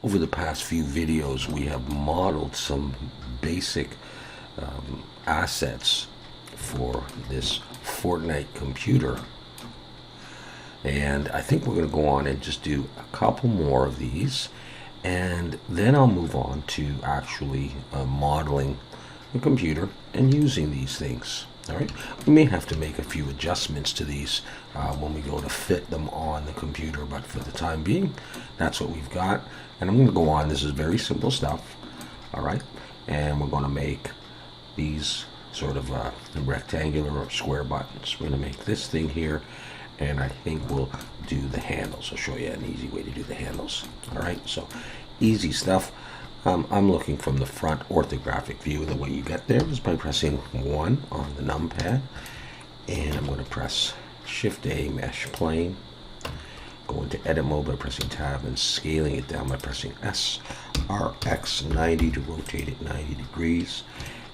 over the past few videos, we have modeled some basic assets for this Fortnite computer. And I think we're going to go on and just do a couple more of these. And then I'll move on to actually modeling the computer and using these things. All right. We may have to make a few adjustments to these when we go to fit them on the computer, but for the time being, that's what we've got. And I'm going to go on. This is very simple stuff. All right. And we're going to make these sort of rectangular or square buttons. We're going to make this thing here, and I think we'll do the handles. I'll show you an easy way to do the handles. All right. So easy stuff. I'm looking from the front orthographic view. The way you get there is by pressing 1 on the numpad. And I'm going to press Shift-A, Mesh Plane. Go into Edit Mode by pressing Tab and scaling it down by pressing S. RX 90 to rotate it 90 degrees.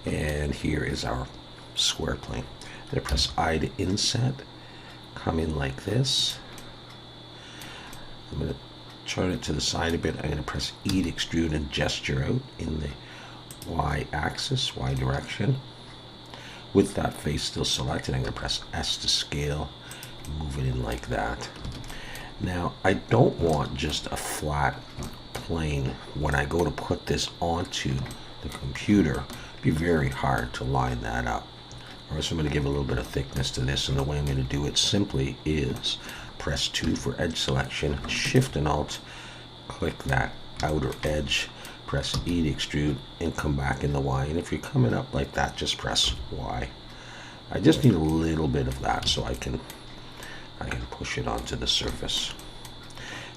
And here is our square plane. I'm going to press I to inset. Come in like this. I'm going to turn it to the side a bit. I'm going to press E to extrude and gesture out in the Y axis, Y direction. With that face still selected, I'm going to press S to scale, move it in like that. Now, I don't want just a flat plane. When I go to put this onto the computer, it'd be very hard to line that up. All right, so I'm going to give a little bit of thickness to this, and the way I'm going to do it simply is press 2 for edge selection, Shift and Alt, click that outer edge, press E to extrude, and come back in the Y. And if you're coming up like that, just press Y. I just need a little bit of that so I can push it onto the surface.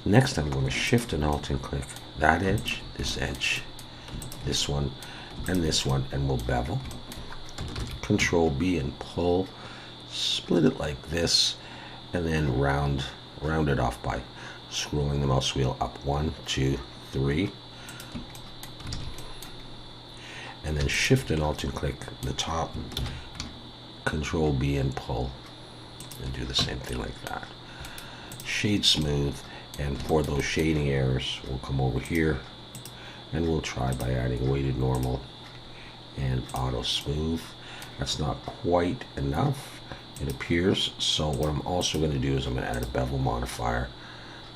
Next, I'm going to Shift and Alt and click that edge, this one, and we'll bevel. Control B and pull, split it like this, and then round it off by scrolling the mouse wheel up 1, 2, 3, and then Shift and Alt and click the top, Control B and pull, and do the same thing like that. Shade smooth, and for those shading errors, we'll come over here and we'll try by adding weighted normal and auto smooth. That's not quite enough, it appears. So what I'm also going to do is I'm going to add a bevel modifier,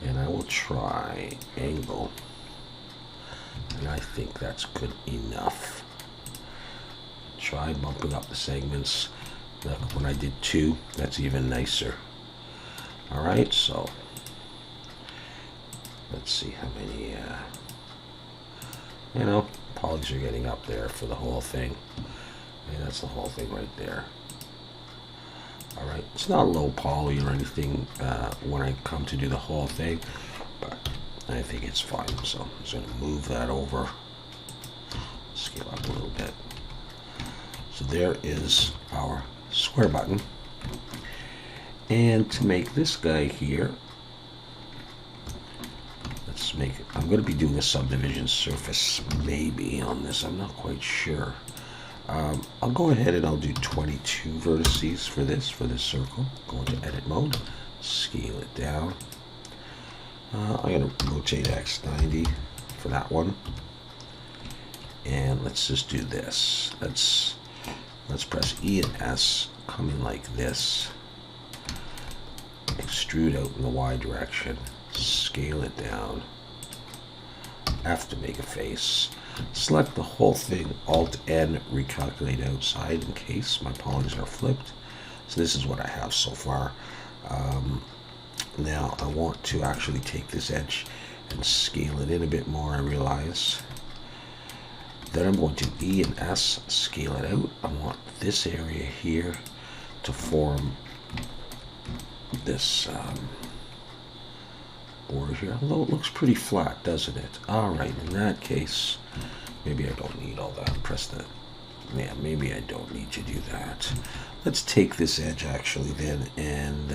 and I will try angle, and I think that's good enough. Try bumping up the segments. Look, when I did 2, that's even nicer. All right, so let's see how many polys are getting up there for the whole thing. And that's the whole thing right there. All right, it's not low poly or anything when I come to do the whole thing, but I think it's fine. So I'm just going to move that over, scale up a little bit. So there is our square button. And to make this guy here, let's make it, I'm going to be doing a subdivision surface maybe on this, I'm not quite sure. I'll go ahead and I'll do 22 vertices for this circle. Go into edit mode, scale it down. I'm going to rotate X 90 for that one. And let's just do this. Let's press E and S, come in like this. Extrude out in the Y direction, scale it down. F to make a face. Select the whole thing, Alt N, recalculate outside in case my polys are flipped. So this is what I have so far. Now I want to actually take this edge and scale it in a bit more, I realize. Then I'm going to E and S, scale it out. I want this area here to form this border here, although it looks pretty flat, doesn't it? All right, in that case, maybe I don't need all that. Press that. Yeah, maybe I don't need to do that. Let's take this edge actually then, and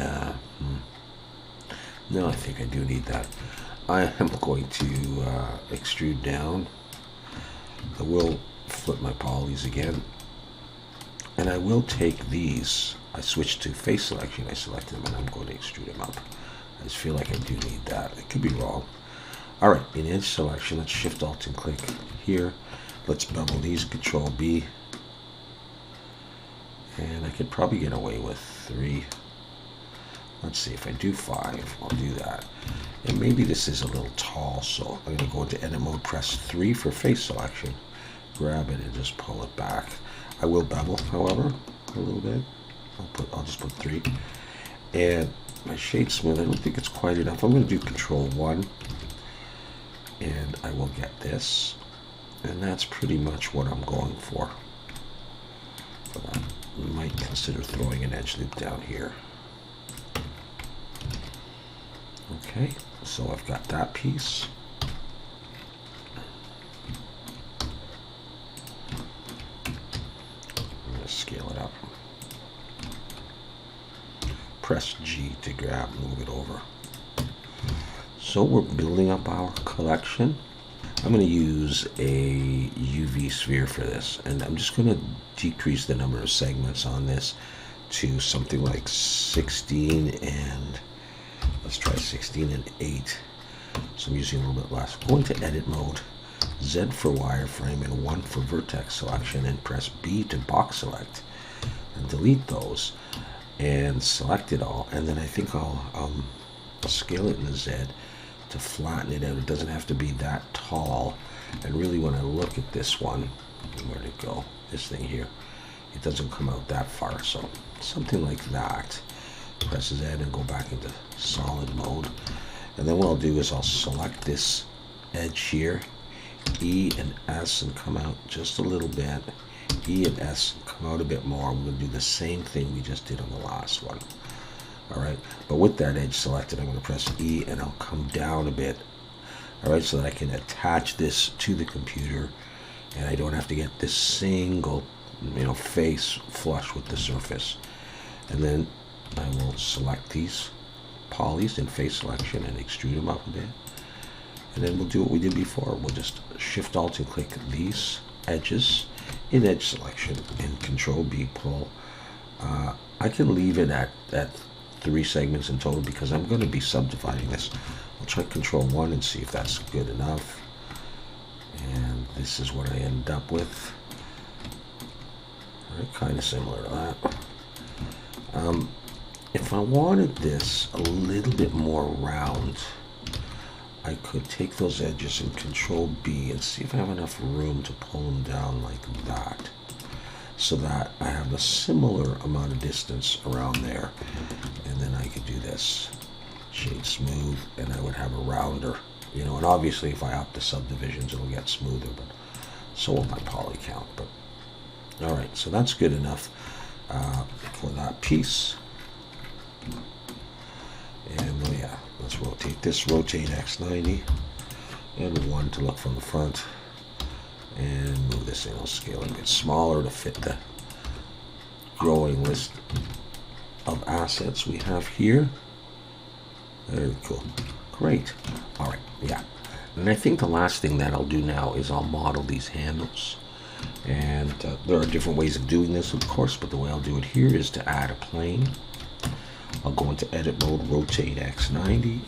no, I think I do need that. I am going to extrude down. I will flip my polys again, and I will take these. I switched to face selection. I selected them, and I'm going to extrude them up. I just feel like I do need that. I could be wrong. All right, in edge selection, let's shift alt and click here. Let's bevel these, control B. And I could probably get away with 3. Let's see, if I do 5, I'll do that. And maybe this is a little tall, so I'm going to go into edit mode, press 3 for face selection. Grab it and just pull it back. I will bevel, however, a little bit. I'll just put 3. And my shade smooth, I don't think it's quite enough. I'm going to do control 1. And I will get this. And that's pretty much what I'm going for. But I might consider throwing an edge loop down here. Okay, so I've got that piece. I'm going to scale it up. Press G to grab, move it over. So we're building up our collection. I'm going to use a UV sphere for this, and I'm just going to decrease the number of segments on this to something like 16 and let's try 16 and 8. So I'm using a little bit less. Go into edit mode, Z for wireframe and 1 for vertex selection, and press B to box select and delete those and select it all. And then I think I'll scale it in the Z to flatten it out. It doesn't have to be that tall. And really when I look at this one, where'd it go? This thing here. It doesn't come out that far. So something like that. Press Z and go back into solid mode. And then what I'll do is I'll select this edge here, E and S, and come out just a little bit. E and S, come out a bit more. I'm going to do the same thing we just did on the last one. Alright, but with that edge selected, I'm going to press E and I'll come down a bit. Alright, so that I can attach this to the computer and I don't have to get this single, face flush with the surface. And then I will select these polys in face selection and extrude them up a bit. And then we'll do what we did before. We'll just shift alt and click these edges in edge selection and control B pull. I can leave it at 3 segments in total because I'm going to be subdividing this. I'll try control 1 and see if that's good enough. And this is what I end up with. Alright, kind of similar to that. If I wanted this a little bit more round, I could take those edges and control B and see if I have enough room to pull them down like that, so that I have a similar amount of distance around there. And then I could do this, shade smooth, and I would have a rounder, and obviously if I up the subdivisions it'll get smoother, but so will my poly count. But all right, so that's good enough for that piece. And yeah, let's rotate this, rotate X90 and 1 to look from the front, and move this in. I'll scale it a bit smaller to fit the growing list of assets we have here. Very cool. Great. All right, yeah. And I think the last thing that I'll do now is I'll model these handles. And there are different ways of doing this, of course, but the way I'll do it here is to add a plane. I'll go into edit mode, rotate X90,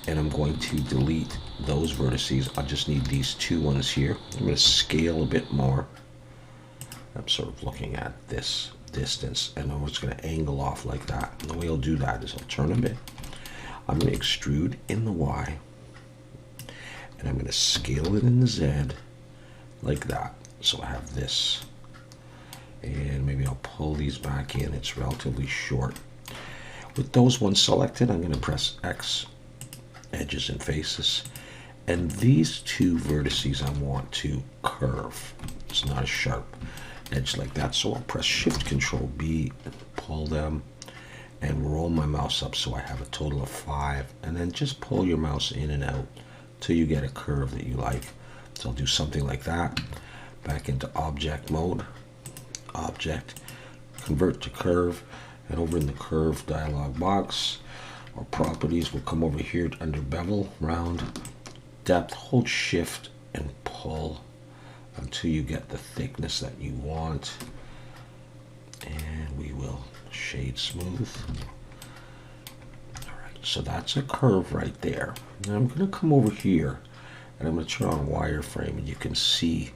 and I'm going to delete those vertices. I just need these 2 ones here. I'm going to scale a bit more. I'm sort of looking at this distance, and I'm just going to angle off like that. And the way I'll do that is I'll turn a bit. I'm going to extrude in the Y, and I'm going to scale it in the Z like that. So I have this, and maybe I'll pull these back in. It's relatively short. With those ones selected, I'm going to press X, edges and faces, and these 2 vertices I want to curve. It's not a sharp edge like that, so I'll press Shift Control B and pull them and roll my mouse up so I have a total of 5, and then just pull your mouse in and out till you get a curve that you like. So I'll do something like that. Back into object mode, object, convert to curve, and over in the curve dialog box or properties, we'll come over here under bevel, round, depth, hold shift and pull until you get the thickness that you want, and we will shade smooth. All right, So that's a curve right there. Now I'm going to come over here and I'm going to turn on wireframe, and you can see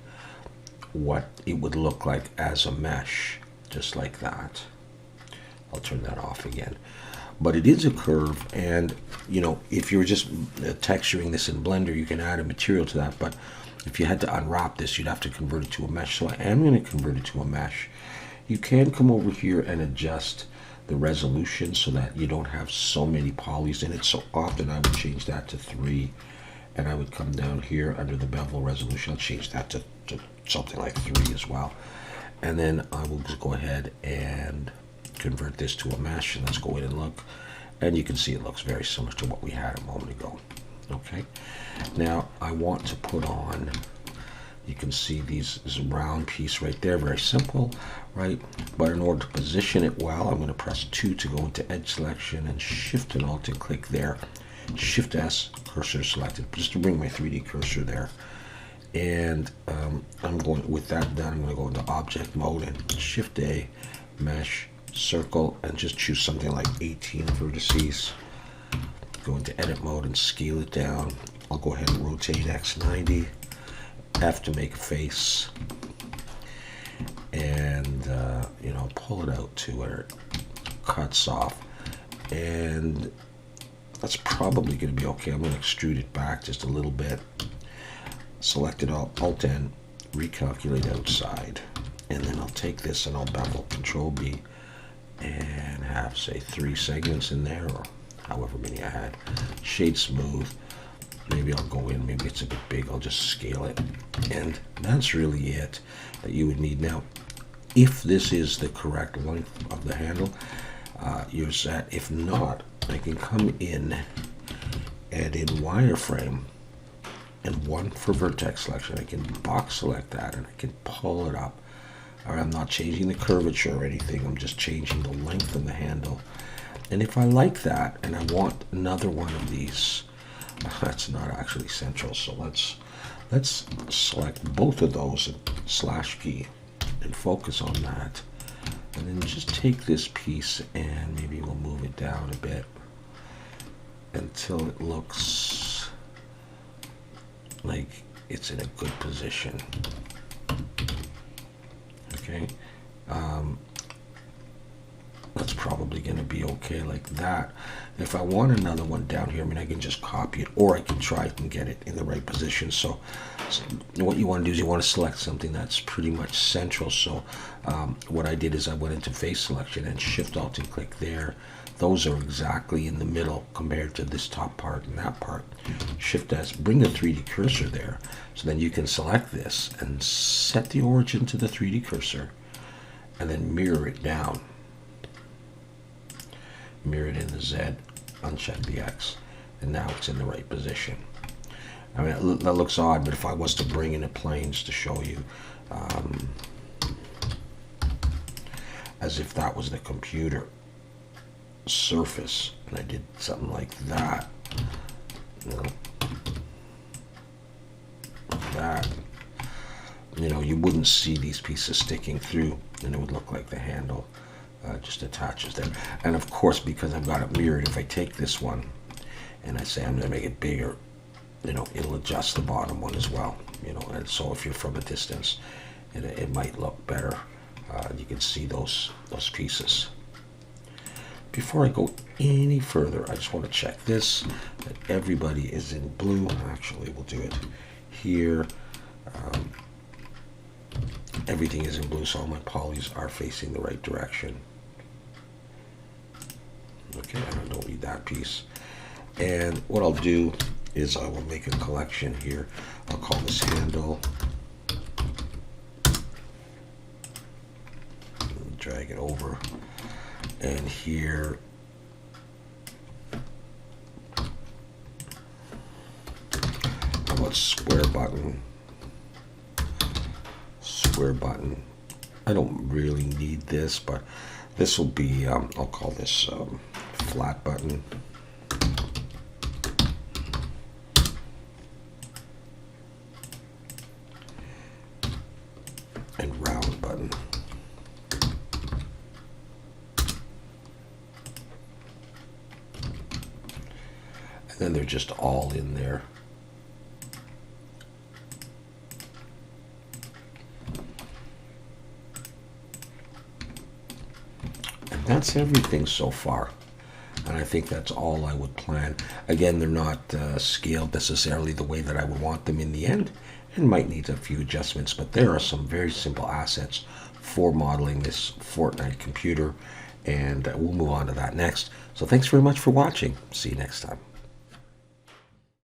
what it would look like as a mesh, just like that. I'll turn that off again. But it is a curve, and you know, if you're just texturing this in Blender, you can add a material to that. But if you had to unwrap this, you'd have to convert it to a mesh. So I am going to convert it to a mesh. You can come over here and adjust the resolution so that you don't have so many polys in it. So often I would change that to 3, and I would come down here under the bevel resolution. I'll change that to something like 3 as well. And then I will just go ahead and convert this to a mesh, and let's go in and look. And you can see it looks very similar to what we had a moment ago. Okay, now I want to put on, you can see this round piece right there, very simple, right? But in order to position it well, I'm going to press 2 to go into edge selection, and Shift and Alt and click there. Shift S, cursor selected, just to bring my 3D cursor there. And I'm going, with that done, I'm going to go into object mode and Shift A, mesh, circle, and just choose something like 18 vertices. Go into edit mode and scale it down. I'll go ahead and rotate X 90, F to make a face, and you know, pull it out to where it cuts off, and that's probably going to be okay. I'm going to extrude it back just a little bit. Select it all, Alt N, recalculate outside, and then I'll take this and I'll bevel, Control B, and have, say, 3 segments in there, or however many I had. Shade smooth. Maybe I'll go in, maybe it's a bit big, I'll just scale it. And that's really it that you would need. Now, if this is the correct length of the handle, you're set. If not, I can come in and in wireframe, and 1 for vertex selection, I can box select that and I can pull it up. Or I'm not changing the curvature or anything, I'm just changing the length of the handle. And if I like that and I want another one of these, that's not actually central, so let's select both of those and slash key and focus on that, and then just take this piece and maybe we'll move it down a bit until it looks like it's in a good position. Okay, that's probably going to be okay like that. If I want another one down here, I mean, I can just copy it, or I can try and get it in the right position. So what you want to do is you want to select something that's pretty much central. So what I did is I went into face selection and Shift Alt and click there. Those are exactly in the middle compared to this top part and that part. Shift S, bring the 3D cursor there. So then you can select this and set the origin to the 3D cursor, and then mirror it down. Mirror it in the Z, uncheck the X, and now it's in the right position. I mean, that looks odd, but if I was to bring in the planes to show you, as if that was the computer surface, and I did something like that, you know, that, you know, you wouldn't see these pieces sticking through, and it would look like the handle just attaches there. And of course, because I've got it mirrored, if I take this one and I say I'm going to make it bigger, you know, it'll adjust the bottom one as well, you know. And so if you're from a distance, it might look better. You can see those pieces. Before I go any further, I just want to check this, that everybody is in blue. Actually, we'll do it here. Everything is in blue, so all my polys are facing the right direction. Okay, I don't need that piece. And what I'll do is I will make a collection here. I'll call this handle. Drag it over. And here, how about square button? Square button. I don't really need this, but this will be, I'll call this flat button. And round button. And they're just all in there. And that's everything so far. And I think that's all I would plan. Again, they're not scaled necessarily the way that I would want them in the end, and might need a few adjustments, but there are some very simple assets for modeling this Fortnite computer, and we'll move on to that next. So thanks very much for watching. See you next time.